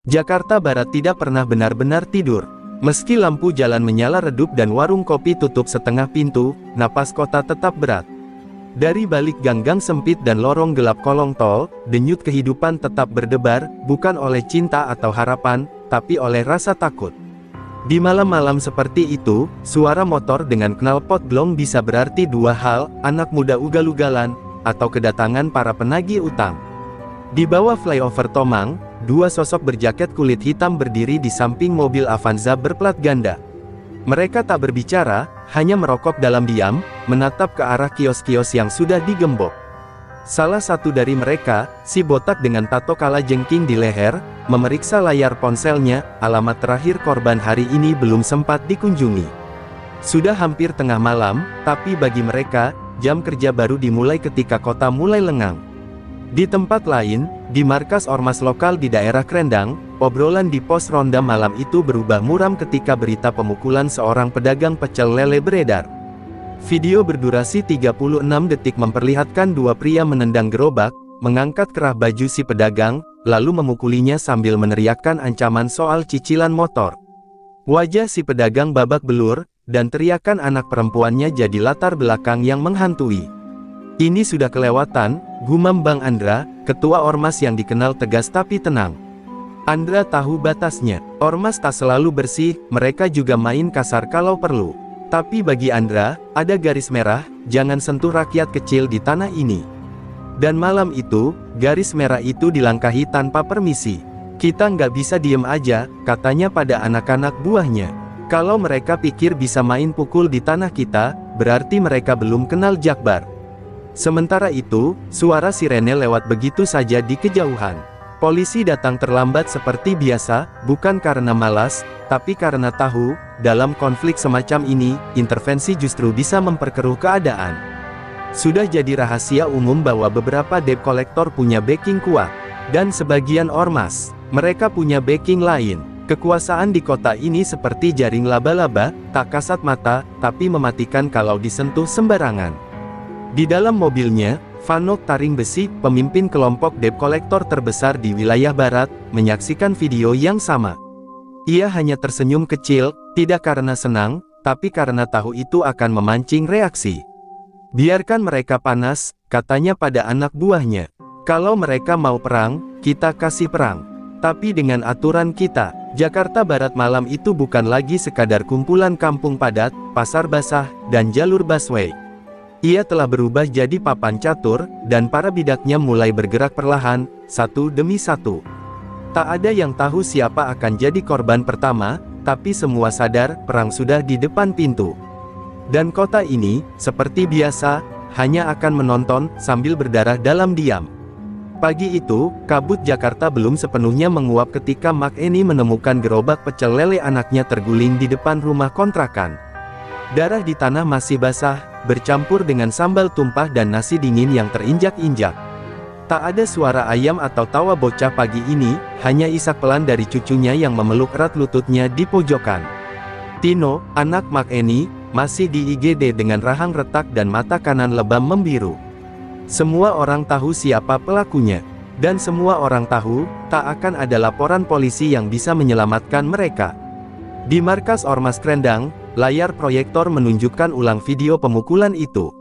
Jakarta Barat tidak pernah benar-benar tidur. Meski lampu jalan menyala redup dan warung kopi tutup setengah pintu, napas kota tetap berat. Dari balik gang-gang sempit dan lorong gelap kolong tol, denyut kehidupan tetap berdebar, bukan oleh cinta atau harapan, tapi oleh rasa takut. Di malam-malam seperti itu, suara motor dengan knalpot glong bisa berarti dua hal, anak muda ugal-ugalan, atau kedatangan para penagih utang. Di bawah flyover Tomang, dua sosok berjaket kulit hitam berdiri di samping mobil Avanza berplat ganda. Mereka tak berbicara, hanya merokok dalam diam, menatap ke arah kios-kios yang sudah digembok. Salah satu dari mereka, si botak dengan tato kalajengking di leher, memeriksa layar ponselnya. Alamat terakhir korban hari ini belum sempat dikunjungi. Sudah hampir tengah malam, tapi bagi mereka, jam kerja baru dimulai ketika kota mulai lengang. Di tempat lain, di markas ormas lokal di daerah Krendang, obrolan di pos ronda malam itu berubah muram ketika berita pemukulan seorang pedagang pecel lele beredar. Video berdurasi 36 detik memperlihatkan dua pria menendang gerobak, mengangkat kerah baju si pedagang, lalu memukulinya sambil meneriakkan ancaman soal cicilan motor. Wajah si pedagang babak belur, dan teriakan anak perempuannya jadi latar belakang yang menghantui. Ini sudah kelewatan, gumam Bang Andra, ketua ormas yang dikenal tegas tapi tenang. Andra tahu batasnya. Ormas tak selalu bersih, mereka juga main kasar kalau perlu. Tapi bagi Andra, ada garis merah, jangan sentuh rakyat kecil di tanah ini. Dan malam itu, garis merah itu dilangkahi tanpa permisi. Kita nggak bisa diem aja, katanya pada anak-anak buahnya. Kalau mereka pikir bisa main pukul di tanah kita, berarti mereka belum kenal Jakbar. Sementara itu, suara sirene lewat begitu saja di kejauhan. Polisi datang terlambat seperti biasa, bukan karena malas, tapi karena tahu, dalam konflik semacam ini, intervensi justru bisa memperkeruh keadaan. Sudah jadi rahasia umum bahwa beberapa debt collector punya backing kuat. Dan sebagian ormas, mereka punya backing lain. Kekuasaan di kota ini seperti jaring laba-laba, tak kasat mata, tapi mematikan kalau disentuh sembarangan. Di dalam mobilnya, Vano Taring Besi, pemimpin kelompok debt collector terbesar di wilayah barat, menyaksikan video yang sama. Ia hanya tersenyum kecil, tidak karena senang, tapi karena tahu itu akan memancing reaksi. Biarkan mereka panas, katanya pada anak buahnya. Kalau mereka mau perang, kita kasih perang. Tapi dengan aturan kita, Jakarta Barat malam itu bukan lagi sekadar kumpulan kampung padat, pasar basah, dan jalur busway. Ia telah berubah jadi papan catur, dan para bidaknya mulai bergerak perlahan, satu demi satu. Tak ada yang tahu siapa akan jadi korban pertama, tapi semua sadar, perang sudah di depan pintu. Dan kota ini, seperti biasa, hanya akan menonton, sambil berdarah dalam diam. Pagi itu, kabut Jakarta belum sepenuhnya menguap ketika Mak Eni menemukan gerobak pecel lele anaknya terguling di depan rumah kontrakan. Darah di tanah masih basah, bercampur dengan sambal tumpah dan nasi dingin yang terinjak-injak. Tak ada suara ayam atau tawa bocah pagi ini, hanya isak pelan dari cucunya yang memeluk erat lututnya di pojokan. Tino, anak Mak Eni, masih di IGD dengan rahang retak dan mata kanan lebam membiru. Semua orang tahu siapa pelakunya. Dan semua orang tahu, tak akan ada laporan polisi yang bisa menyelamatkan mereka. Di markas Ormas Krendang, layar proyektor menunjukkan ulang video pemukulan itu.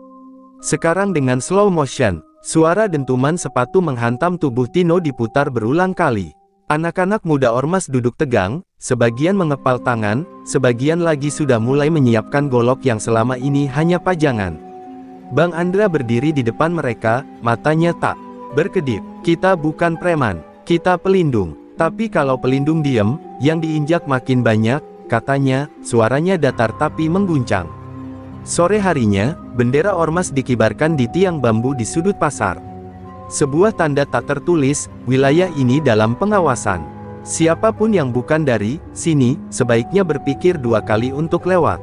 Sekarang dengan slow motion, suara dentuman sepatu menghantam tubuh Tino diputar berulang kali. Anak-anak muda ormas duduk tegang, sebagian mengepal tangan, sebagian lagi sudah mulai menyiapkan golok yang selama ini hanya pajangan. Bang Andra berdiri di depan mereka, matanya tak berkedip. Kita bukan preman, kita pelindung. Tapi kalau pelindung diem, yang diinjak makin banyak, katanya, suaranya datar tapi mengguncang. Sore harinya, bendera ormas dikibarkan di tiang bambu di sudut pasar. Sebuah tanda tak tertulis, wilayah ini dalam pengawasan. Siapapun yang bukan dari sini, sebaiknya berpikir dua kali untuk lewat.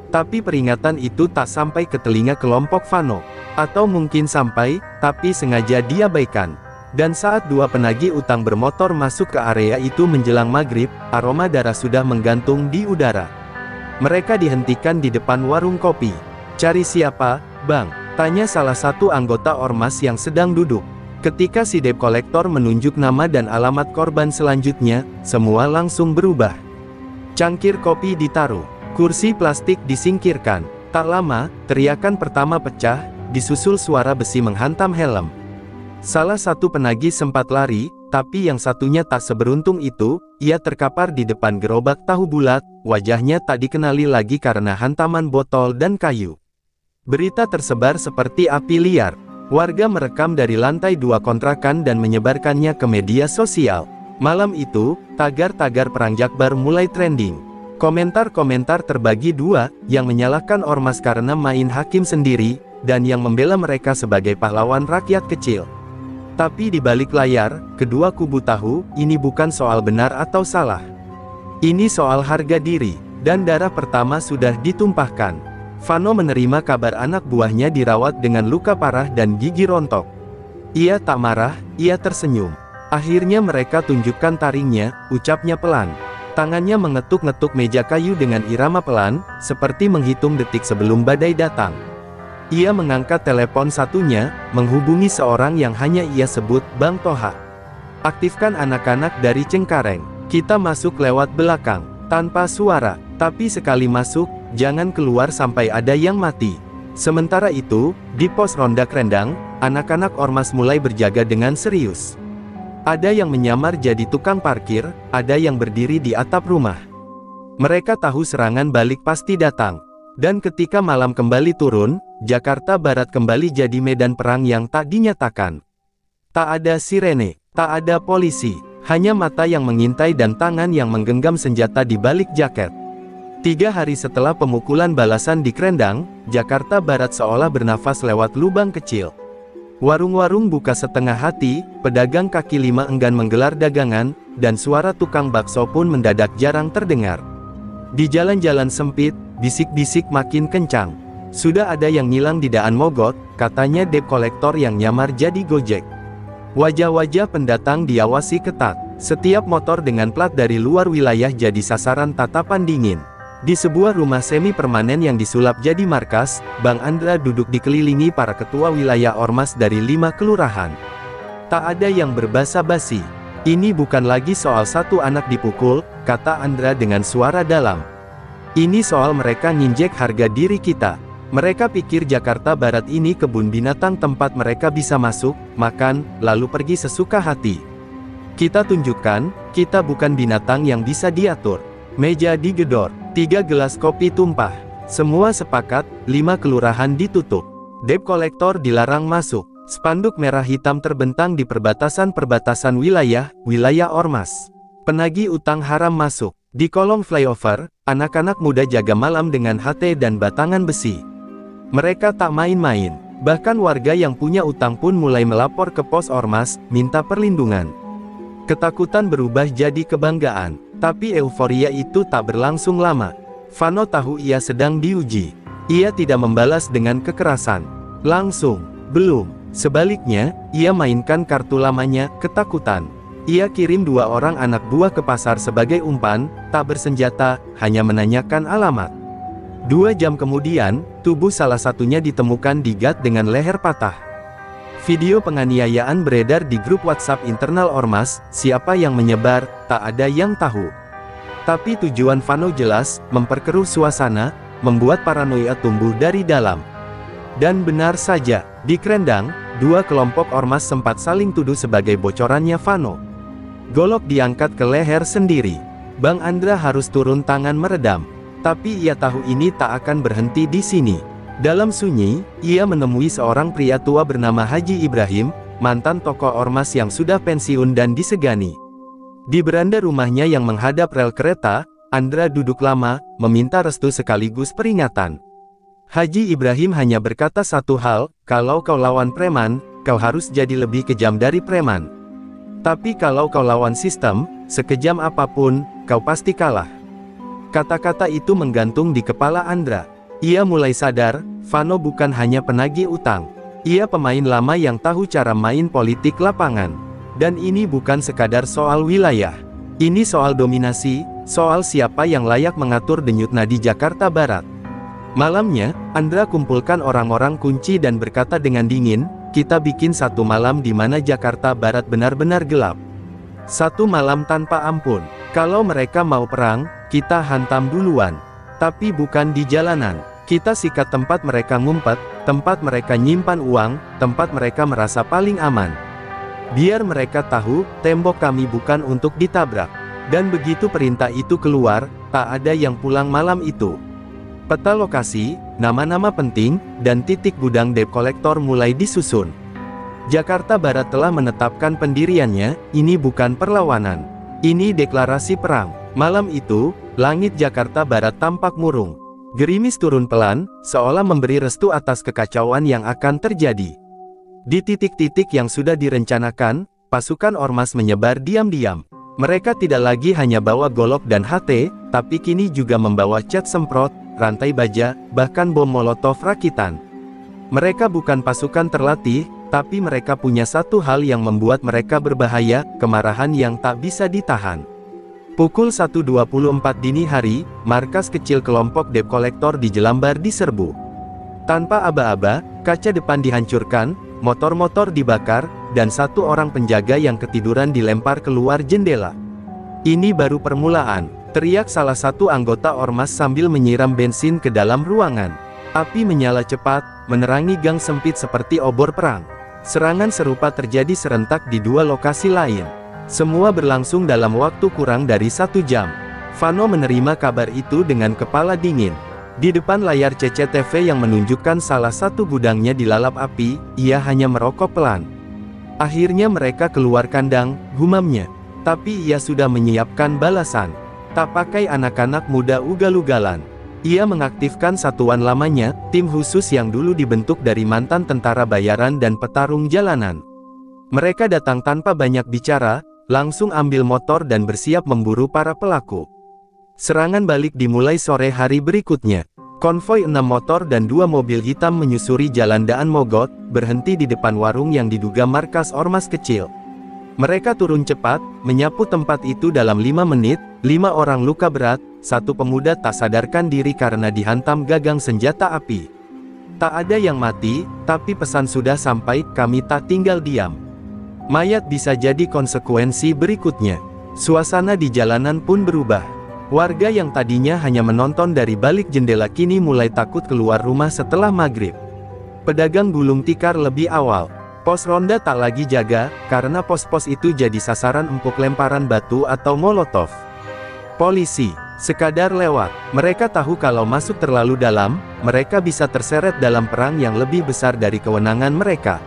Tapi peringatan itu tak sampai ke telinga kelompok Vano. Atau mungkin sampai, tapi sengaja diabaikan. Dan saat dua penagih utang bermotor masuk ke area itu menjelang maghrib, aroma darah sudah menggantung di udara. Mereka dihentikan di depan warung kopi. Cari siapa, Bang? Tanya salah satu anggota ormas yang sedang duduk. Ketika si debt collector menunjuk nama dan alamat korban selanjutnya, semua langsung berubah. Cangkir kopi ditaruh, kursi plastik disingkirkan. Tak lama, teriakan pertama pecah, disusul suara besi menghantam helm. Salah satu penagih sempat lari, tapi yang satunya tak seberuntung itu. Ia terkapar di depan gerobak tahu bulat, wajahnya tak dikenali lagi karena hantaman botol dan kayu. Berita tersebar seperti api liar. Warga merekam dari lantai 2 kontrakan dan menyebarkannya ke media sosial. Malam itu, tagar-tagar Perang Jakbar mulai trending. Komentar-komentar terbagi dua, yang menyalahkan ormas karena main hakim sendiri, dan yang membela mereka sebagai pahlawan rakyat kecil. Tapi di balik layar, kedua kubu tahu, ini bukan soal benar atau salah. Ini soal harga diri, dan darah pertama sudah ditumpahkan. Vano menerima kabar anak buahnya dirawat dengan luka parah dan gigi rontok. Ia tak marah, ia tersenyum. Akhirnya mereka tunjukkan taringnya, ucapnya pelan. Tangannya mengetuk-ngetuk meja kayu dengan irama pelan, seperti menghitung detik sebelum badai datang. Ia mengangkat telepon satunya, menghubungi seorang yang hanya ia sebut Bang Toha. Aktifkan anak-anak dari Cengkareng. Kita masuk lewat belakang, tanpa suara, tapi sekali masuk, jangan keluar sampai ada yang mati. Sementara itu, di pos ronda Krendang, anak-anak ormas mulai berjaga dengan serius. Ada yang menyamar jadi tukang parkir, ada yang berdiri di atap rumah. Mereka tahu serangan balik pasti datang. Dan ketika malam kembali turun, Jakarta Barat kembali jadi medan perang yang tak dinyatakan. Tak ada sirene, tak ada polisi, hanya mata yang mengintai dan tangan yang menggenggam senjata di balik jaket. 3 hari setelah pemukulan balasan di Krendang, Jakarta Barat seolah bernafas lewat lubang kecil. Warung-warung buka setengah hati, pedagang kaki lima enggan menggelar dagangan, dan suara tukang bakso pun mendadak jarang terdengar. Di jalan-jalan sempit, bisik-bisik makin kencang. Sudah ada yang ngilang di Daan Mogot, katanya debt collector yang nyamar jadi Gojek. Wajah-wajah pendatang diawasi ketat. Setiap motor dengan plat dari luar wilayah jadi sasaran tatapan dingin. Di sebuah rumah semi permanen yang disulap jadi markas, Bang Andra duduk dikelilingi para ketua wilayah ormas dari 5 kelurahan. Tak ada yang berbasa-basi. Ini bukan lagi soal satu anak dipukul, kata Andra dengan suara dalam. Ini soal mereka nginjek harga diri kita. Mereka pikir Jakarta Barat ini kebun binatang tempat mereka bisa masuk, makan, lalu pergi sesuka hati. Kita tunjukkan, kita bukan binatang yang bisa diatur. Meja digedor, 3 gelas kopi tumpah. Semua sepakat, 5 kelurahan ditutup. Debt collector dilarang masuk. Spanduk merah hitam terbentang di perbatasan-perbatasan wilayah ormas. Penagih utang haram masuk. Di kolong flyover, anak-anak muda jaga malam dengan HT dan batangan besi. Mereka tak main-main. Bahkan warga yang punya utang pun mulai melapor ke pos ormas, minta perlindungan. Ketakutan berubah jadi kebanggaan. Tapi euforia itu tak berlangsung lama. Vano tahu ia sedang diuji. Ia tidak membalas dengan kekerasan. Langsung. Belum. Sebaliknya, ia mainkan kartu lamanya, ketakutan. Ia kirim 2 orang anak buah ke pasar sebagai umpan, tak bersenjata, hanya menanyakan alamat. 2 jam kemudian, tubuh salah satunya ditemukan di gat dengan leher patah. Video penganiayaan beredar di grup WhatsApp internal ormas, siapa yang menyebar, tak ada yang tahu. Tapi tujuan Vano jelas, memperkeruh suasana, membuat paranoia tumbuh dari dalam. Dan benar saja, di Krendang, 2 kelompok ormas sempat saling tuduh sebagai bocorannya Vano. Golok diangkat ke leher sendiri. Bang Andra harus turun tangan meredam. Tapi ia tahu ini tak akan berhenti di sini. Dalam sunyi, ia menemui seorang pria tua bernama Haji Ibrahim, mantan tokoh ormas yang sudah pensiun dan disegani. Di beranda rumahnya yang menghadap rel kereta, Andra duduk lama, meminta restu sekaligus peringatan. Haji Ibrahim hanya berkata satu hal, kalau kau lawan preman, kau harus jadi lebih kejam dari preman. Tapi kalau kau lawan sistem, sekejam apapun, kau pasti kalah. Kata-kata itu menggantung di kepala Andra. Ia mulai sadar, Vano bukan hanya penagih utang. Ia pemain lama yang tahu cara main politik lapangan. Dan ini bukan sekadar soal wilayah. Ini soal dominasi, soal siapa yang layak mengatur denyut nadi Jakarta Barat. Malamnya, Andra kumpulkan orang-orang kunci dan berkata dengan dingin, kita bikin satu malam di mana Jakarta Barat benar-benar gelap. Satu malam tanpa ampun. Kalau mereka mau perang, kita hantam duluan. Tapi bukan di jalanan. Kita sikat tempat mereka ngumpet, tempat mereka nyimpan uang, tempat mereka merasa paling aman. Biar mereka tahu, tembok kami bukan untuk ditabrak. Dan begitu perintah itu keluar, tak ada yang pulang malam itu. Peta lokasi, nama-nama penting, dan titik gudang debt collector mulai disusun. Jakarta Barat telah menetapkan pendiriannya, ini bukan perlawanan. Ini deklarasi perang. Malam itu, langit Jakarta Barat tampak murung. Gerimis turun pelan, seolah memberi restu atas kekacauan yang akan terjadi. Di titik-titik yang sudah direncanakan, pasukan ormas menyebar diam-diam. Mereka tidak lagi hanya bawa golok dan HT, tapi kini juga membawa cat semprot, rantai baja, bahkan bom molotov rakitan. Mereka bukan pasukan terlatih, tapi mereka punya satu hal yang membuat mereka berbahaya, kemarahan yang tak bisa ditahan. Pukul 1.24 dini hari, markas kecil kelompok debt collector di Jelambar diserbu. Tanpa aba-aba, kaca depan dihancurkan, motor-motor dibakar, dan satu orang penjaga yang ketiduran dilempar keluar jendela. Ini baru permulaan, teriak salah satu anggota ormas sambil menyiram bensin ke dalam ruangan. Api menyala cepat, menerangi gang sempit seperti obor perang. Serangan serupa terjadi serentak di dua lokasi lain. Semua berlangsung dalam waktu kurang dari 1 jam. Vano menerima kabar itu dengan kepala dingin. Di depan layar CCTV yang menunjukkan salah satu gudangnya dilalap api, ia hanya merokok pelan. Akhirnya mereka keluar kandang, gumamnya. Tapi ia sudah menyiapkan balasan. Tak pakai anak-anak muda ugal-ugalan. Ia mengaktifkan satuan lamanya, tim khusus yang dulu dibentuk dari mantan tentara bayaran dan petarung jalanan. Mereka datang tanpa banyak bicara, langsung ambil motor dan bersiap memburu para pelaku. Serangan balik dimulai sore hari berikutnya. Konvoi 6 motor dan 2 mobil hitam menyusuri jalan Daan Mogot, berhenti di depan warung yang diduga markas ormas kecil. Mereka turun cepat, menyapu tempat itu dalam 5 menit, 5 orang luka berat, 1 pemuda tak sadarkan diri karena dihantam gagang senjata api. Tak ada yang mati, tapi pesan sudah sampai, kami tak tinggal diam. Mayat bisa jadi konsekuensi berikutnya. Suasana di jalanan pun berubah. Warga yang tadinya hanya menonton dari balik jendela kini mulai takut keluar rumah setelah maghrib. Pedagang gulung tikar lebih awal. Pos ronda tak lagi jaga, karena pos-pos itu jadi sasaran empuk lemparan batu atau molotov. Polisi, sekadar lewat. Mereka tahu kalau masuk terlalu dalam, mereka bisa terseret dalam perang yang lebih besar dari kewenangan mereka.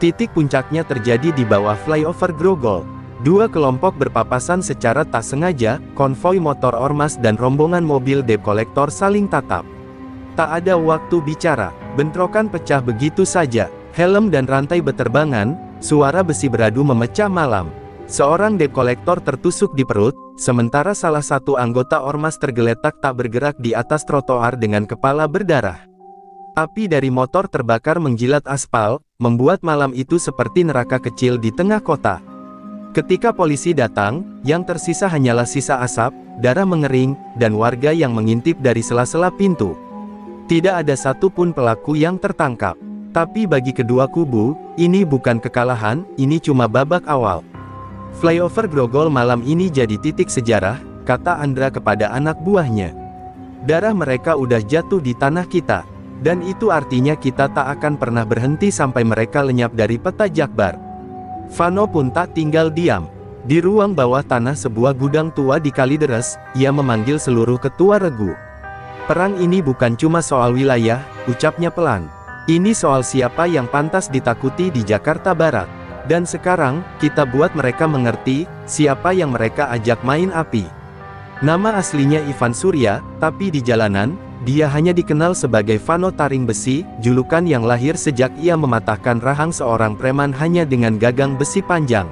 Titik puncaknya terjadi di bawah flyover Grogol. 2 kelompok berpapasan secara tak sengaja, konvoi motor ormas dan rombongan mobil debt collector saling tatap. Tak ada waktu bicara, bentrokan pecah begitu saja. Helm dan rantai beterbangan, suara besi beradu memecah malam. Seorang debt collector tertusuk di perut, sementara salah satu anggota ormas tergeletak tak bergerak di atas trotoar dengan kepala berdarah. Api dari motor terbakar menjilat aspal, membuat malam itu seperti neraka kecil di tengah kota. Ketika polisi datang, yang tersisa hanyalah sisa asap, darah mengering, dan warga yang mengintip dari sela-sela pintu. Tidak ada satupun pelaku yang tertangkap. Tapi bagi kedua kubu, ini bukan kekalahan, ini cuma babak awal. Flyover Grogol malam ini jadi titik sejarah, kata Andra kepada anak buahnya. Darah mereka udah jatuh di tanah kita. Dan itu artinya kita tak akan pernah berhenti sampai mereka lenyap dari peta Jakbar. Vano pun tak tinggal diam. Di ruang bawah tanah sebuah gudang tua di Kalideres, ia memanggil seluruh ketua regu. Perang ini bukan cuma soal wilayah, ucapnya pelan. Ini soal siapa yang pantas ditakuti di Jakarta Barat. Dan sekarang, kita buat mereka mengerti, siapa yang mereka ajak main api. Nama aslinya Ivan Surya, tapi di jalanan, dia hanya dikenal sebagai Vano Taring Besi, julukan yang lahir sejak ia mematahkan rahang seorang preman hanya dengan gagang besi panjang.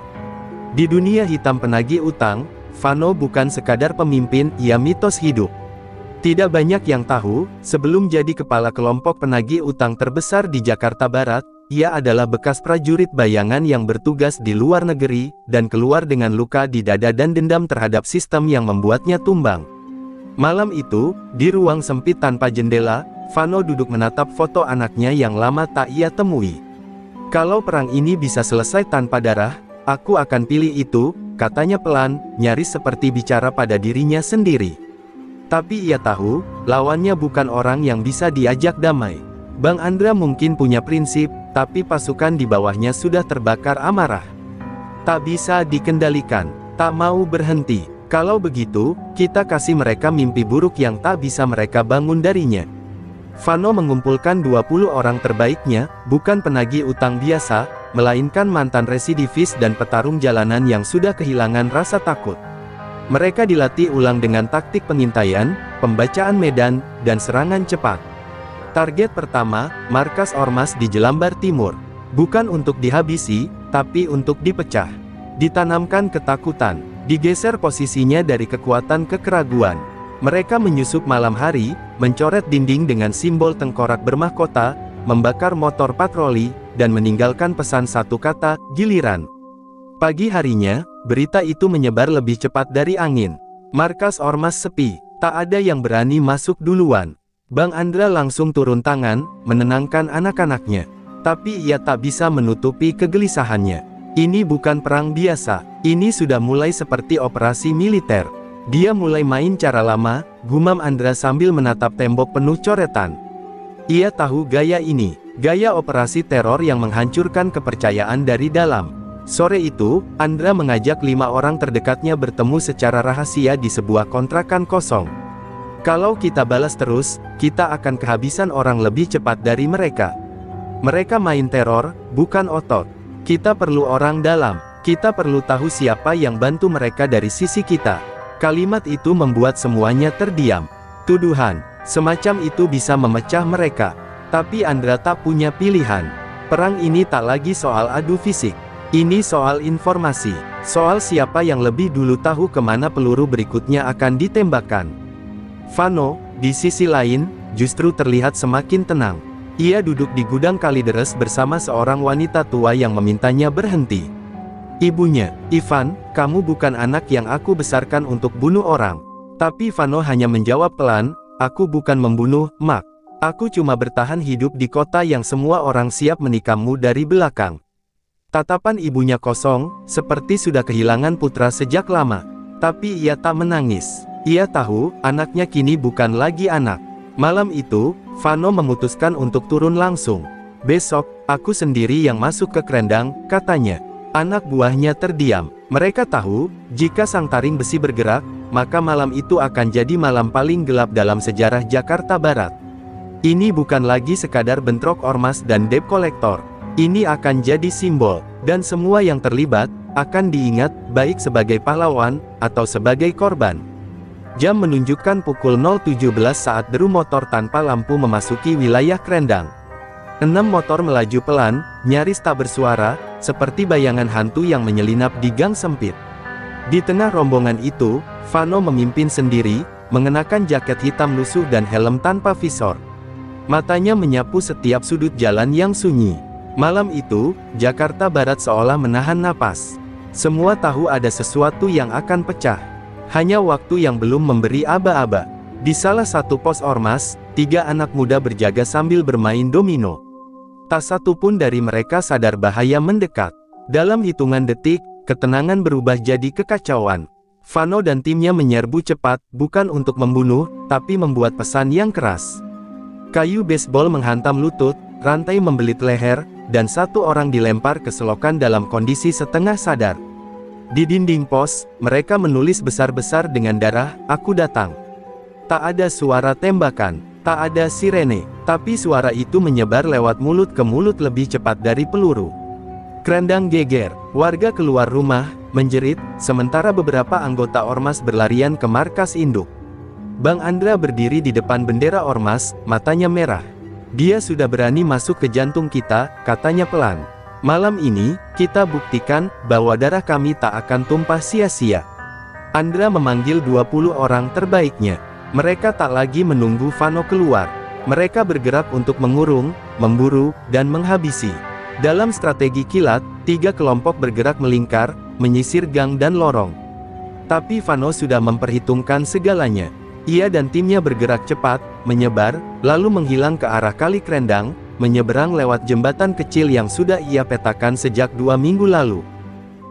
Di dunia hitam penagih utang, Vano bukan sekadar pemimpin, ia mitos hidup. Tidak banyak yang tahu, sebelum jadi kepala kelompok penagih utang terbesar di Jakarta Barat, ia adalah bekas prajurit bayangan yang bertugas di luar negeri, dan keluar dengan luka di dada dan dendam terhadap sistem yang membuatnya tumbang. Malam itu, di ruang sempit tanpa jendela, Vano duduk menatap foto anaknya yang lama tak ia temui. Kalau perang ini bisa selesai tanpa darah, aku akan pilih itu, katanya pelan, nyaris seperti bicara pada dirinya sendiri. Tapi ia tahu, lawannya bukan orang yang bisa diajak damai. Bang Andra mungkin punya prinsip, tapi pasukan di bawahnya sudah terbakar amarah. Tak bisa dikendalikan, tak mau berhenti. Kalau begitu, kita kasih mereka mimpi buruk yang tak bisa mereka bangun darinya. Vano mengumpulkan 20 orang terbaiknya, bukan penagih utang biasa, melainkan mantan residivis dan petarung jalanan yang sudah kehilangan rasa takut. Mereka dilatih ulang dengan taktik pengintaian, pembacaan medan, dan serangan cepat. Target pertama, markas ormas di Jelambar Timur. Bukan untuk dihabisi, tapi untuk dipecah. Ditanamkan ketakutan, digeser posisinya dari kekuatan ke keraguan. Mereka menyusup malam hari, mencoret dinding dengan simbol tengkorak bermahkota, membakar motor patroli, dan meninggalkan pesan satu kata, giliran. Pagi harinya, berita itu menyebar lebih cepat dari angin. Markas ormas sepi, tak ada yang berani masuk duluan. Bang Andra langsung turun tangan, menenangkan anak-anaknya. Tapi ia tak bisa menutupi kegelisahannya. Ini bukan perang biasa, ini sudah mulai seperti operasi militer. Dia mulai main cara lama, gumam Andra sambil menatap tembok penuh coretan. Ia tahu gaya ini, gaya operasi teror yang menghancurkan kepercayaan dari dalam. Sore itu, Andra mengajak 5 orang terdekatnya bertemu secara rahasia di sebuah kontrakan kosong. Kalau kita balas terus, kita akan kehabisan orang lebih cepat dari mereka. Mereka main teror, bukan otot. Kita perlu orang dalam, kita perlu tahu siapa yang bantu mereka dari sisi kita. Kalimat itu membuat semuanya terdiam. Tuduhan semacam itu bisa memecah mereka. Tapi Andra tak punya pilihan. Perang ini tak lagi soal adu fisik. Ini soal informasi. Soal siapa yang lebih dulu tahu kemana peluru berikutnya akan ditembakkan. Vano, di sisi lain, justru terlihat semakin tenang. Ia duduk di gudang kalideres bersama seorang wanita tua yang memintanya berhenti. Ibunya, Ivan, kamu bukan anak yang aku besarkan untuk bunuh orang. Tapi Vano hanya menjawab pelan, aku bukan membunuh, Mak. Aku cuma bertahan hidup di kota yang semua orang siap menikahmu dari belakang. Tatapan ibunya kosong, seperti sudah kehilangan putra sejak lama. Tapi ia tak menangis. Ia tahu, anaknya kini bukan lagi anak. Malam itu, Vano memutuskan untuk turun langsung. Besok, aku sendiri yang masuk ke kerendang, katanya. Anak buahnya terdiam. Mereka tahu, jika sang taring besi bergerak, maka malam itu akan jadi malam paling gelap dalam sejarah Jakarta Barat. Ini bukan lagi sekadar bentrok ormas dan debt collector. Ini akan jadi simbol, dan semua yang terlibat, akan diingat, baik sebagai pahlawan, atau sebagai korban. Jam menunjukkan pukul 0.17 saat deru motor tanpa lampu memasuki wilayah kerendang. 6 motor melaju pelan, nyaris tak bersuara, seperti bayangan hantu yang menyelinap di gang sempit. Di tengah rombongan itu, Vano memimpin sendiri, mengenakan jaket hitam lusuh dan helm tanpa visor. Matanya menyapu setiap sudut jalan yang sunyi. Malam itu, Jakarta Barat seolah menahan napas. Semua tahu ada sesuatu yang akan pecah. Hanya waktu yang belum memberi aba-aba. Di salah satu pos ormas, 3 anak muda berjaga sambil bermain domino. Tak satu pun dari mereka sadar bahaya mendekat. Dalam hitungan detik, ketenangan berubah jadi kekacauan. Vano dan timnya menyerbu cepat, bukan untuk membunuh, tapi membuat pesan yang keras. Kayu baseball menghantam lutut, rantai membelit leher, dan 1 orang dilempar ke selokan dalam kondisi setengah sadar. Di dinding pos, mereka menulis besar-besar dengan darah, "Aku datang." Tak ada suara tembakan, tak ada sirene, tapi suara itu menyebar lewat mulut ke mulut lebih cepat dari peluru. Kerendang geger, warga keluar rumah, menjerit, sementara beberapa anggota ormas berlarian ke markas induk. Bang Andra berdiri di depan bendera ormas, matanya merah. Dia sudah berani masuk ke jantung kita, katanya pelan. Malam ini, kita buktikan, bahwa darah kami tak akan tumpah sia-sia. Andra memanggil 20 orang terbaiknya. Mereka tak lagi menunggu Vano keluar. Mereka bergerak untuk mengurung, memburu, dan menghabisi. Dalam strategi kilat, 3 kelompok bergerak melingkar, menyisir gang dan lorong. Tapi Vano sudah memperhitungkan segalanya. Ia dan timnya bergerak cepat, menyebar, lalu menghilang ke arah kali kerendang, menyeberang lewat jembatan kecil yang sudah ia petakan sejak 2 minggu lalu.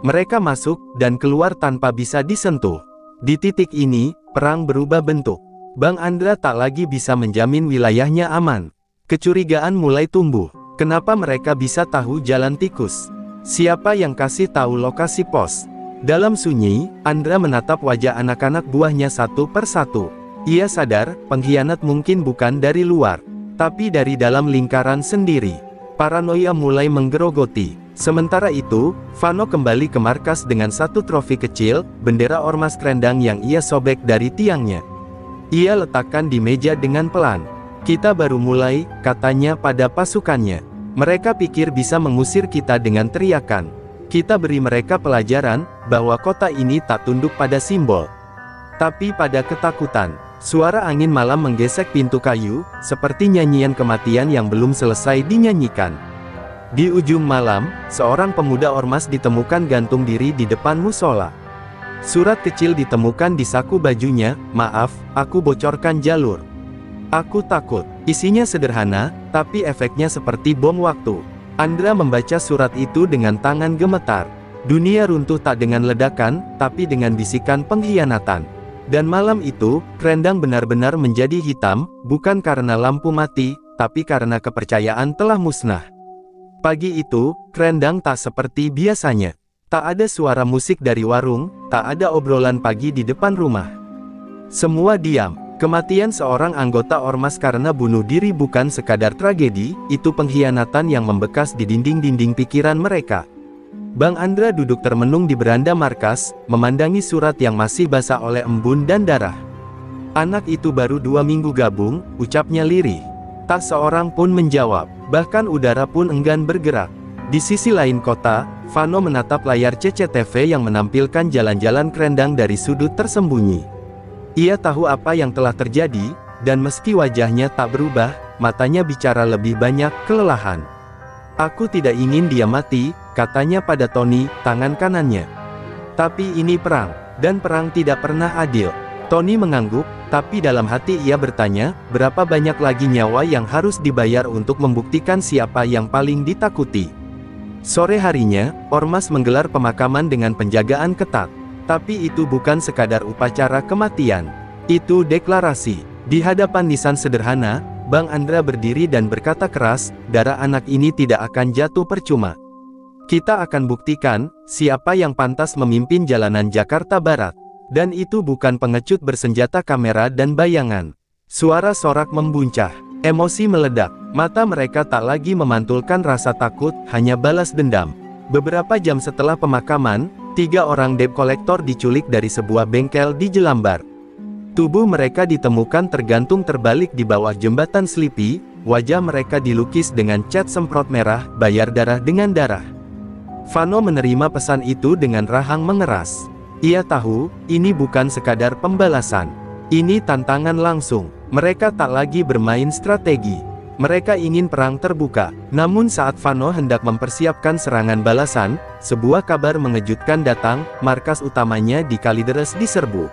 Mereka masuk dan keluar tanpa bisa disentuh. Di titik ini, perang berubah bentuk. Bang Andra tak lagi bisa menjamin wilayahnya aman. Kecurigaan mulai tumbuh. Kenapa mereka bisa tahu jalan tikus? Siapa yang kasih tahu lokasi pos? Dalam sunyi, Andra menatap wajah anak-anak buahnya satu persatu. Ia sadar, pengkhianat mungkin bukan dari luar, tapi dari dalam lingkaran sendiri. Paranoia mulai menggerogoti. Sementara itu, Vano kembali ke markas dengan satu trofi kecil, bendera ormas Krendang yang ia sobek dari tiangnya. Ia letakkan di meja dengan pelan. Kita baru mulai, katanya pada pasukannya. Mereka pikir bisa mengusir kita dengan teriakan. Kita beri mereka pelajaran, bahwa kota ini tak tunduk pada simbol, tapi pada ketakutan. Suara angin malam menggesek pintu kayu, seperti nyanyian kematian yang belum selesai dinyanyikan. Di ujung malam, seorang pemuda ormas ditemukan gantung diri di depan musola. Surat kecil ditemukan di saku bajunya, "Maaf, aku bocorkan jalur. Aku takut." Isinya sederhana, tapi efeknya seperti bom waktu. Andra membaca surat itu dengan tangan gemetar. Dunia runtuh tak dengan ledakan, tapi dengan bisikan pengkhianatan. Dan malam itu, Krendang benar-benar menjadi hitam, bukan karena lampu mati, tapi karena kepercayaan telah musnah. Pagi itu, Krendang tak seperti biasanya. Tak ada suara musik dari warung, tak ada obrolan pagi di depan rumah. Semua diam. Kematian seorang anggota ormas karena bunuh diri bukan sekadar tragedi, itu pengkhianatan yang membekas di dinding-dinding pikiran mereka. Bang Andra duduk termenung di beranda markas, memandangi surat yang masih basah oleh embun dan darah. "Anak itu baru 2 minggu gabung," ucapnya lirih. Tak seorang pun menjawab, bahkan udara pun enggan bergerak. Di sisi lain kota, Vano menatap layar CCTV yang menampilkan jalan-jalan Krendang dari sudut tersembunyi. Ia tahu apa yang telah terjadi, dan meski wajahnya tak berubah, matanya bicara lebih banyak kelelahan. "Aku tidak ingin dia mati," katanya pada Tony, tangan kanannya. "Tapi ini perang, dan perang tidak pernah adil." Tony mengangguk, tapi dalam hati ia bertanya, berapa banyak lagi nyawa yang harus dibayar untuk membuktikan siapa yang paling ditakuti. Sore harinya, ormas menggelar pemakaman dengan penjagaan ketat. Tapi itu bukan sekadar upacara kematian. Itu deklarasi. Di hadapan nisan sederhana, Bang Andra berdiri dan berkata keras, "Darah anak ini tidak akan jatuh percuma. Kita akan buktikan, siapa yang pantas memimpin jalanan Jakarta Barat." Dan itu bukan pengecut bersenjata kamera dan bayangan. Suara sorak membuncah. Emosi meledak. Mata mereka tak lagi memantulkan rasa takut, hanya balas dendam. Beberapa jam setelah pemakaman, 3 orang debt collector diculik dari sebuah bengkel di Jelambar. Tubuh mereka ditemukan tergantung terbalik di bawah jembatan Selipi, wajah mereka dilukis dengan cat semprot merah, bayar darah dengan darah. Vano menerima pesan itu dengan rahang mengeras. Ia tahu, ini bukan sekadar pembalasan. Ini tantangan langsung. Mereka tak lagi bermain strategi. Mereka ingin perang terbuka. Namun saat Vano hendak mempersiapkan serangan balasan, sebuah kabar mengejutkan datang, markas utamanya di Kalideres diserbu.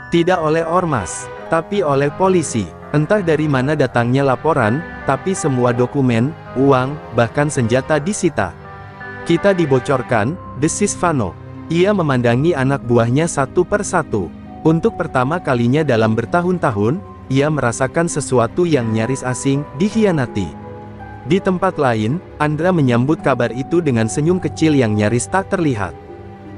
Tidak oleh ormas, tapi oleh polisi. Entah dari mana datangnya laporan, tapi semua dokumen, uang, bahkan senjata disita. "Kita dibocorkan," desis Vano. Ia memandangi anak buahnya satu persatu. Untuk pertama kalinya dalam bertahun-tahun, ia merasakan sesuatu yang nyaris asing, dikhianati. Di tempat lain, Andra menyambut kabar itu dengan senyum kecil yang nyaris tak terlihat.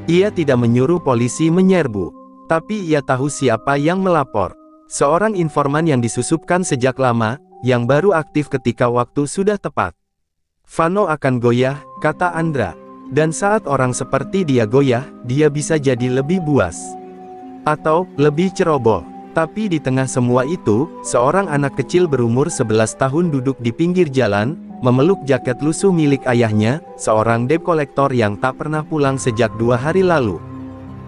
Ia tidak menyuruh polisi menyerbu, tapi ia tahu siapa yang melapor. Seorang informan yang disusupkan sejak lama, yang baru aktif ketika waktu sudah tepat. "Vano akan goyah," kata Andra. Dan saat orang seperti dia goyah, dia bisa jadi lebih buas. Atau, lebih ceroboh. Tapi di tengah semua itu, seorang anak kecil berumur 11 tahun duduk di pinggir jalan, memeluk jaket lusuh milik ayahnya, seorang debt collector yang tak pernah pulang sejak 2 hari lalu.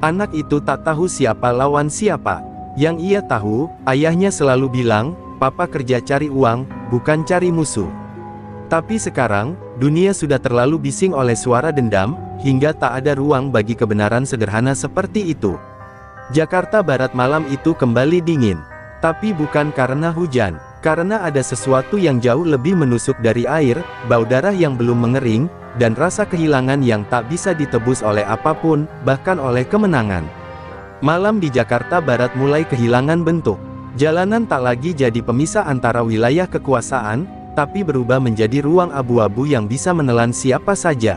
Anak itu tak tahu siapa lawan siapa. Yang ia tahu, ayahnya selalu bilang, "Papa kerja cari uang, bukan cari musuh." Tapi sekarang, dunia sudah terlalu bising oleh suara dendam, hingga tak ada ruang bagi kebenaran sederhana seperti itu. Jakarta Barat malam itu kembali dingin. Tapi bukan karena hujan. Karena ada sesuatu yang jauh lebih menusuk dari air, bau darah yang belum mengering, dan rasa kehilangan yang tak bisa ditebus oleh apapun, bahkan oleh kemenangan. Malam di Jakarta Barat mulai kehilangan bentuk. Jalanan tak lagi jadi pemisah antara wilayah kekuasaan, tapi berubah menjadi ruang abu-abu yang bisa menelan siapa saja.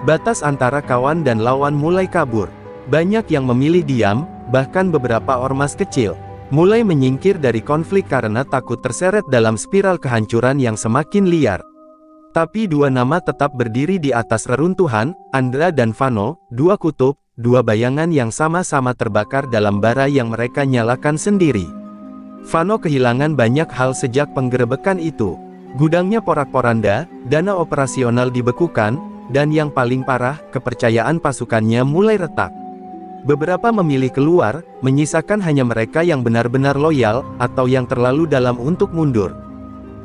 Batas antara kawan dan lawan mulai kabur. Banyak yang memilih diam, bahkan beberapa ormas kecil mulai menyingkir dari konflik karena takut terseret dalam spiral kehancuran yang semakin liar. Tapi dua nama tetap berdiri di atas reruntuhan, Andra dan Vano, dua kutub, dua bayangan yang sama-sama terbakar dalam bara yang mereka nyalakan sendiri. Vano kehilangan banyak hal sejak penggerebekan itu. Gudangnya porak-poranda, dana operasional dibekukan, dan yang paling parah, kepercayaan pasukannya mulai retak. Beberapa memilih keluar, menyisakan hanya mereka yang benar-benar loyal, atau yang terlalu dalam untuk mundur.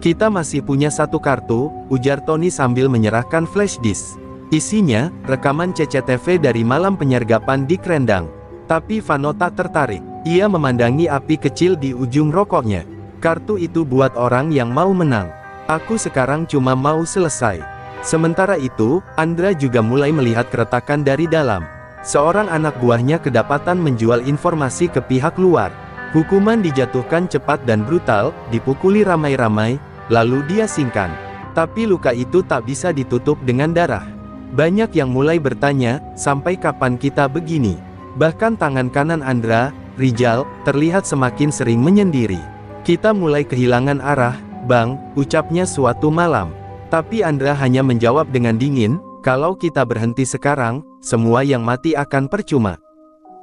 Kita masih punya satu kartu, ujar Tony sambil menyerahkan flash disk. Isinya, rekaman CCTV dari malam penyergapan di Krendang. Tapi Vano tak tertarik. Ia memandangi api kecil di ujung rokoknya. Kartu itu buat orang yang mau menang. Aku sekarang cuma mau selesai. Sementara itu, Andra juga mulai melihat keretakan dari dalam. Seorang anak buahnya kedapatan menjual informasi ke pihak luar. Hukuman dijatuhkan cepat dan brutal, dipukuli ramai-ramai, lalu diasingkan. Tapi luka itu tak bisa ditutup dengan darah. Banyak yang mulai bertanya, sampai kapan kita begini? Bahkan tangan kanan Andra, Rijal, terlihat semakin sering menyendiri. Kita mulai kehilangan arah, Bang, ucapnya suatu malam. Tapi Andra hanya menjawab dengan dingin, kalau kita berhenti sekarang, semua yang mati akan percuma.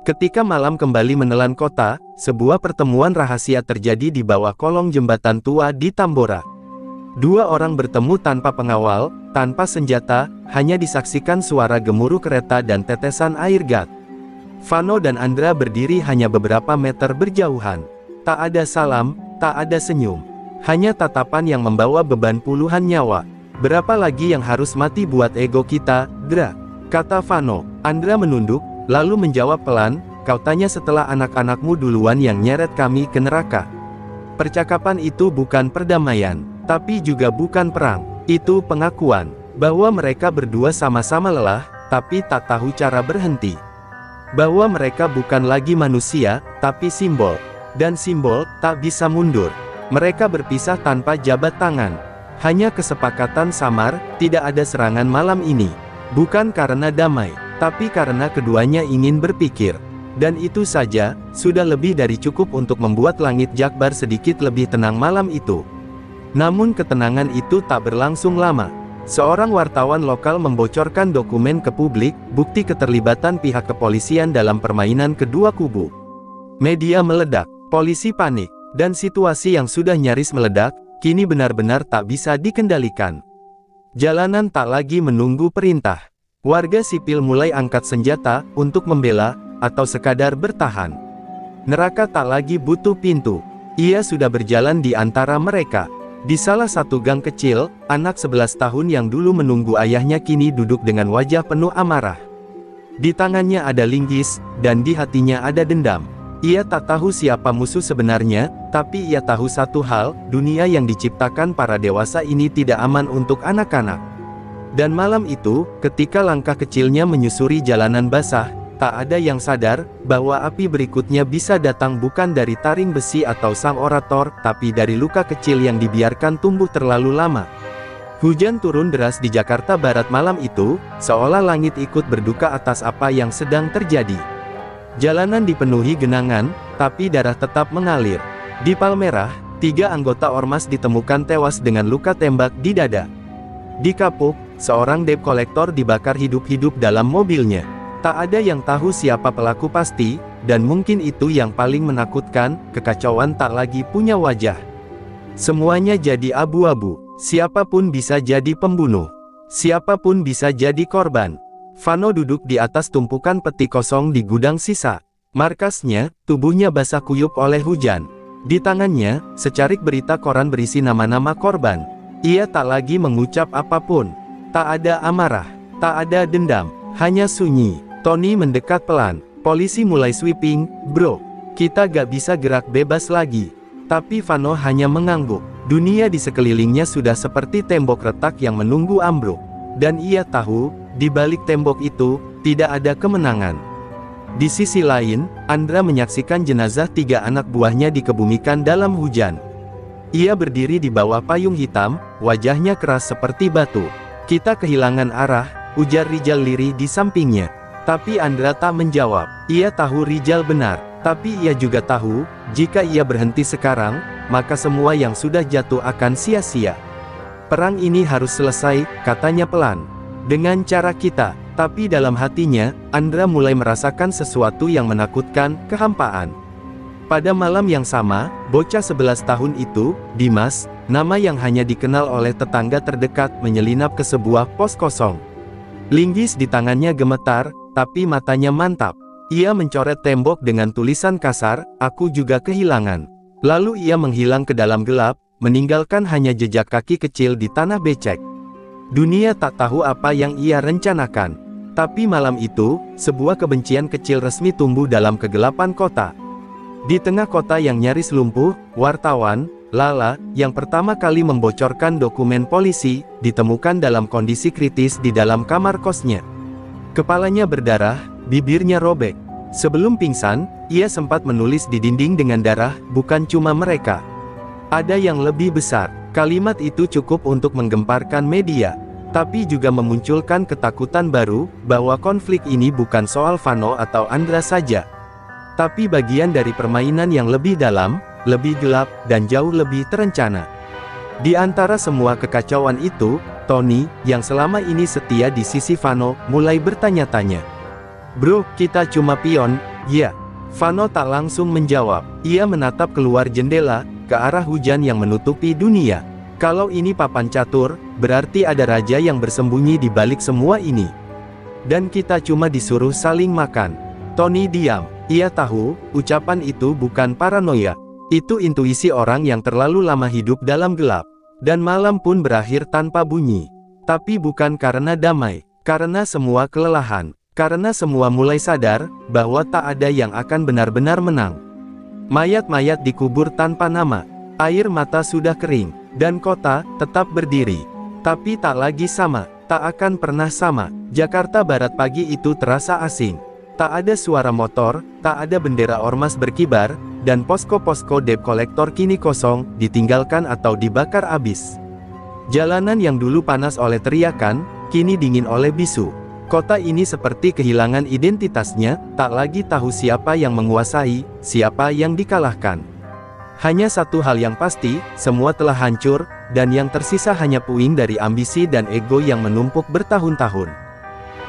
Ketika malam kembali menelan kota, sebuah pertemuan rahasia terjadi di bawah kolong jembatan tua di Tambora. Dua orang bertemu tanpa pengawal, tanpa senjata, hanya disaksikan suara gemuruh kereta dan tetesan air gat. Vano dan Andra berdiri hanya beberapa meter berjauhan. Tak ada salam, tak ada senyum. Hanya tatapan yang membawa beban puluhan nyawa. Berapa lagi yang harus mati buat ego kita, Dra? Kata Vano. Andra menunduk, lalu menjawab pelan, kau tanya setelah anak-anakmu duluan yang nyeret kami ke neraka. Percakapan itu bukan perdamaian, tapi juga bukan perang. Itu pengakuan, bahwa mereka berdua sama-sama lelah, tapi tak tahu cara berhenti. Bahwa mereka bukan lagi manusia, tapi simbol. Dan simbol, tak bisa mundur. Mereka berpisah tanpa jabat tangan. Hanya kesepakatan samar, tidak ada serangan malam ini. Bukan karena damai, tapi karena keduanya ingin berpikir. Dan itu saja, sudah lebih dari cukup untuk membuat langit Jakbar sedikit lebih tenang malam itu. Namun ketenangan itu tak berlangsung lama. Seorang wartawan lokal membocorkan dokumen ke publik, bukti keterlibatan pihak kepolisian dalam permainan kedua kubu. Media meledak, polisi panik, dan situasi yang sudah nyaris meledak, kini benar-benar tak bisa dikendalikan. Jalanan tak lagi menunggu perintah. Warga sipil mulai angkat senjata, untuk membela, atau sekadar bertahan. Neraka tak lagi butuh pintu. Ia sudah berjalan di antara mereka. Di salah satu gang kecil, anak 11 tahun yang dulu menunggu ayahnya kini duduk dengan wajah penuh amarah. Di tangannya ada linggis, dan di hatinya ada dendam. Ia tak tahu siapa musuh sebenarnya, tapi ia tahu satu hal, dunia yang diciptakan para dewasa ini tidak aman untuk anak-anak. Dan malam itu, ketika langkah kecilnya menyusuri jalanan basah, tak ada yang sadar, bahwa api berikutnya bisa datang bukan dari taring besi atau sang orator, tapi dari luka kecil yang dibiarkan tumbuh terlalu lama. Hujan turun deras di Jakarta Barat malam itu, seolah langit ikut berduka atas apa yang sedang terjadi. Jalanan dipenuhi genangan, tapi darah tetap mengalir. Di Palmerah, 3 anggota ormas ditemukan tewas dengan luka tembak di dada. Di Kapuk, seorang debt collector dibakar hidup-hidup dalam mobilnya. Tak ada yang tahu siapa pelaku pasti, dan mungkin itu yang paling menakutkan, kekacauan tak lagi punya wajah. Semuanya jadi abu-abu. Siapapun bisa jadi pembunuh. Siapapun bisa jadi korban. Vano duduk di atas tumpukan peti kosong di gudang sisa. Markasnya, tubuhnya basah kuyup oleh hujan. Di tangannya, secarik berita koran berisi nama-nama korban. Ia tak lagi mengucap apapun. Tak ada amarah, tak ada dendam, hanya sunyi. Tony mendekat pelan. Polisi mulai sweeping, bro. Kita gak bisa gerak bebas lagi. Tapi Vano hanya mengangguk. Dunia di sekelilingnya sudah seperti tembok retak yang menunggu ambruk. Dan ia tahu, di balik tembok itu, tidak ada kemenangan. Di sisi lain, Andra menyaksikan jenazah 3 anak buahnya dikebumikan dalam hujan. Ia berdiri di bawah payung hitam, wajahnya keras seperti batu. "Kita kehilangan arah," ujar Rijal lirih di sampingnya. Tapi Andra tak menjawab. Ia tahu Rijal benar. Tapi ia juga tahu, jika ia berhenti sekarang, maka semua yang sudah jatuh akan sia-sia. "Perang ini harus selesai," katanya pelan. "Dengan cara kita." Tapi dalam hatinya, Andra mulai merasakan sesuatu yang menakutkan, kehampaan. Pada malam yang sama, bocah 11 tahun itu, Dimas, nama yang hanya dikenal oleh tetangga terdekat, menyelinap ke sebuah pos kosong. Linggis di tangannya gemetar, tapi matanya mantap. Ia mencoret tembok dengan tulisan kasar, "Aku juga kehilangan." Lalu ia menghilang ke dalam gelap, meninggalkan hanya jejak kaki kecil di tanah becek. Dunia tak tahu apa yang ia rencanakan. Tapi malam itu, sebuah kebencian kecil resmi tumbuh dalam kegelapan kota. Di tengah kota yang nyaris lumpuh, wartawan, Lala, yang pertama kali membocorkan dokumen polisi, ditemukan dalam kondisi kritis di dalam kamar kosnya. Kepalanya berdarah, bibirnya robek. Sebelum pingsan, ia sempat menulis di dinding dengan darah, "Bukan cuma mereka. Ada yang lebih besar." Kalimat itu cukup untuk menggemparkan media, tapi juga memunculkan ketakutan baru, bahwa konflik ini bukan soal Vano atau Andra saja, tapi bagian dari permainan yang lebih dalam, lebih gelap, dan jauh lebih terencana. Di antara semua kekacauan itu, Tony, yang selama ini setia di sisi Vano, mulai bertanya-tanya. "Bro, kita cuma pion, ya?" Vano tak langsung menjawab. Ia menatap keluar jendela, ke arah hujan yang menutupi dunia. "Kalau ini papan catur, berarti ada raja yang bersembunyi di balik semua ini. Dan kita cuma disuruh saling makan." Tony diam. Ia tahu, ucapan itu bukan paranoia. Itu intuisi orang yang terlalu lama hidup dalam gelap. Dan malam pun berakhir tanpa bunyi. Tapi bukan karena damai, karena semua kelelahan. Karena semua mulai sadar, bahwa tak ada yang akan benar-benar menang. Mayat-mayat dikubur tanpa nama. Air mata sudah kering. Dan kota, tetap berdiri. Tapi tak lagi sama. Tak akan pernah sama. Jakarta Barat pagi itu terasa asing. Tak ada suara motor, tak ada bendera ormas berkibar, dan posko-posko debt kolektor kini kosong, ditinggalkan atau dibakar abis. Jalanan yang dulu panas oleh teriakan, kini dingin oleh bisu. Kota ini seperti kehilangan identitasnya, tak lagi tahu siapa yang menguasai, siapa yang dikalahkan. Hanya satu hal yang pasti, semua telah hancur, dan yang tersisa hanya puing dari ambisi dan ego yang menumpuk bertahun-tahun.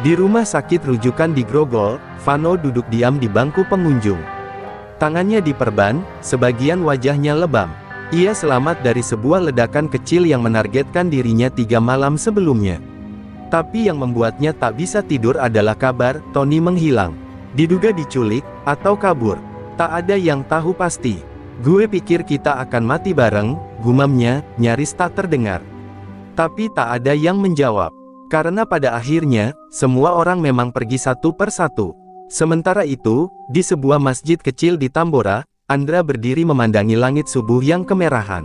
Di rumah sakit rujukan di Grogol, Vano duduk diam di bangku pengunjung. Tangannya diperban, sebagian wajahnya lebam. Ia selamat dari sebuah ledakan kecil yang menargetkan dirinya 3 malam sebelumnya. Tapi yang membuatnya tak bisa tidur adalah kabar, Tony menghilang. Diduga diculik, atau kabur. Tak ada yang tahu pasti. "Gue pikir kita akan mati bareng," gumamnya, nyaris tak terdengar. Tapi tak ada yang menjawab. Karena pada akhirnya, semua orang memang pergi satu persatu. Sementara itu, di sebuah masjid kecil di Tambora, Andra berdiri memandangi langit subuh yang kemerahan.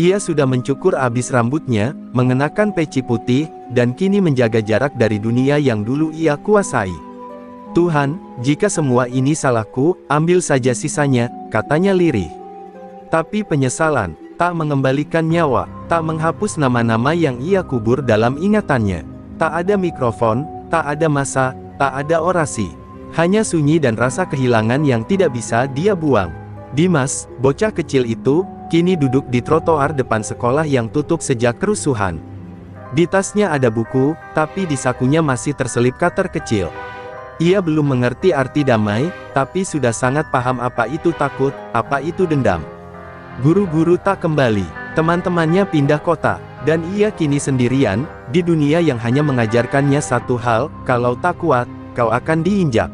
Ia sudah mencukur abis rambutnya, mengenakan peci putih, dan kini menjaga jarak dari dunia yang dulu ia kuasai. "Tuhan, jika semua ini salahku, ambil saja sisanya," katanya lirih. Tapi penyesalan, tak mengembalikan nyawa, tak menghapus nama-nama yang ia kubur dalam ingatannya. Tak ada mikrofon, tak ada masa, tak ada orasi. Hanya sunyi dan rasa kehilangan yang tidak bisa dia buang. Dimas, bocah kecil itu, kini duduk di trotoar depan sekolah yang tutup sejak kerusuhan. Di tasnya ada buku, tapi di sakunya masih terselip cutter kecil. Ia belum mengerti arti damai, tapi sudah sangat paham apa itu takut, apa itu dendam. Guru-guru tak kembali, teman-temannya pindah kota, dan ia kini sendirian, di dunia yang hanya mengajarkannya satu hal, kalau tak kuat, kau akan diinjak.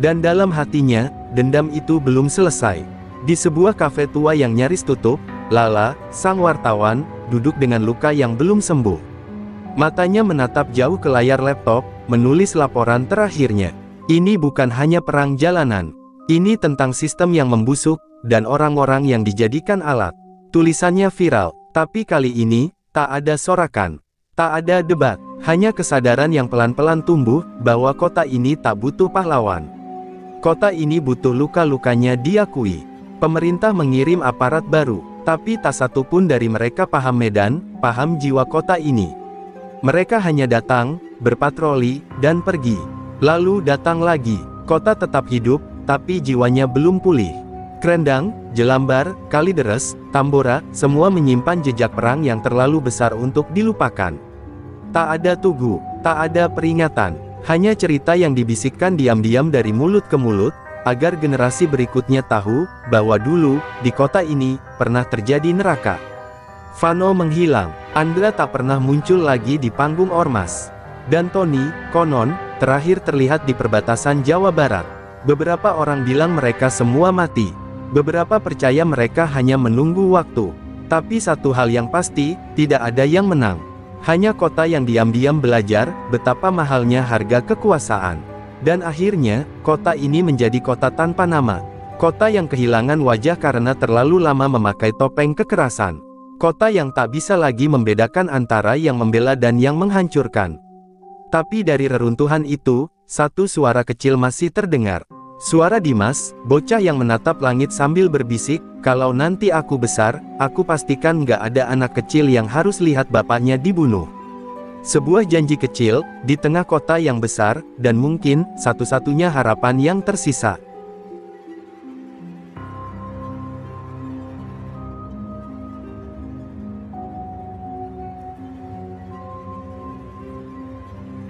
Dan dalam hatinya, dendam itu belum selesai. Di sebuah kafe tua yang nyaris tutup, Lala, sang wartawan, duduk dengan luka yang belum sembuh. Matanya menatap jauh ke layar laptop, menulis laporan terakhirnya. Ini bukan hanya perang jalanan. Ini tentang sistem yang membusuk, dan orang-orang yang dijadikan alat. Tulisannya viral, tapi kali ini, tak ada sorakan. Tak ada debat, hanya kesadaran yang pelan-pelan tumbuh, bahwa kota ini tak butuh pahlawan. Kota ini butuh luka-lukanya diakui. Pemerintah mengirim aparat baru, tapi tak satu pun dari mereka paham medan, paham jiwa kota ini. Mereka hanya datang, berpatroli, dan pergi. Lalu datang lagi. Kota tetap hidup, tapi jiwanya belum pulih. Krendang, Jelambar, Kalideres, Tambora, semua menyimpan jejak perang yang terlalu besar untuk dilupakan. Tak ada tugu, tak ada peringatan, hanya cerita yang dibisikkan diam-diam dari mulut ke mulut, agar generasi berikutnya tahu, bahwa dulu, di kota ini, pernah terjadi neraka. Vano menghilang, Andra tak pernah muncul lagi di panggung ormas. Dan Tony, konon, terakhir terlihat di perbatasan Jawa Barat. Beberapa orang bilang mereka semua mati. Beberapa percaya mereka hanya menunggu waktu. Tapi satu hal yang pasti, tidak ada yang menang. Hanya kota yang diam-diam belajar, betapa mahalnya harga kekuasaan. Dan akhirnya, kota ini menjadi kota tanpa nama. Kota yang kehilangan wajah karena terlalu lama memakai topeng kekerasan. Kota yang tak bisa lagi membedakan antara yang membela dan yang menghancurkan. Tapi dari reruntuhan itu, satu suara kecil masih terdengar. Suara Dimas, bocah yang menatap langit sambil berbisik, "Kalau nanti aku besar, aku pastikan nggak ada anak kecil yang harus lihat bapaknya dibunuh." Sebuah janji kecil, di tengah kota yang besar, dan mungkin, satu-satunya harapan yang tersisa.